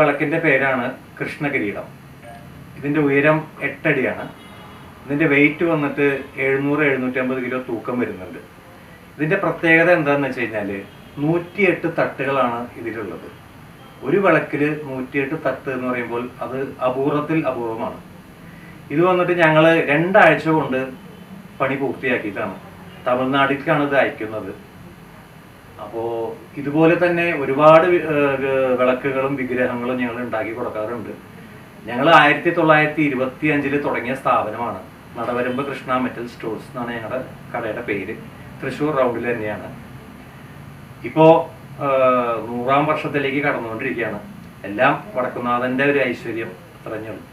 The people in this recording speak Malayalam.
വിളക്കിൻ്റെ പേരാണ് കൃഷ്ണകിരീടം. ഇതിൻ്റെ ഉയരം 8 അടിയാണ്. ഇതിൻ്റെ വെയിറ്റ് വന്നിട്ട് 700-750 കിലോ തൂക്കം വരുന്നുണ്ട്. ഇതിൻ്റെ പ്രത്യേകത എന്താണെന്ന് വെച്ച് കഴിഞ്ഞാൽ 108 തട്ടുകളാണ് ഇതിലുള്ളത്. ഒരു വിളക്കിൽ 108 തട്ട് എന്ന് പറയുമ്പോൾ അത് അപൂർവത്തിൽ അപൂർവമാണ്. ഇത് വന്നിട്ട് ഞങ്ങൾ 2 ആഴ്ച കൊണ്ട് പണി പൂർത്തിയാക്കിയിട്ടാണ് തമിഴ്നാട്ടിലേക്കാണ് ഇത് അയക്കുന്നത്. അപ്പോൾ ഇതുപോലെ തന്നെ ഒരുപാട് വിളക്കുകളും വിഗ്രഹങ്ങളും ഞങ്ങൾ ഉണ്ടാക്കി കൊടുക്കാറുണ്ട്. ഞങ്ങൾ 1925 തുടങ്ങിയ സ്ഥാപനമാണ്. നടവരമ്പ് കൃഷ്ണ മെറ്റൽ സ്റ്റോഴ്സ് എന്നാണ് ഞങ്ങളുടെ കടയുടെ പേര്. തൃശ്ശൂർ റൗണ്ടിൽ തന്നെയാണ്. ഇപ്പോൾ 100-ാം വർഷത്തിലേക്ക് കടന്നുകൊണ്ടിരിക്കുകയാണ്. എല്ലാം വടക്കുന്നാഥൻ്റെ ഒരു ഐശ്വര്യം അത്രഞ്ഞുള്ളൂ.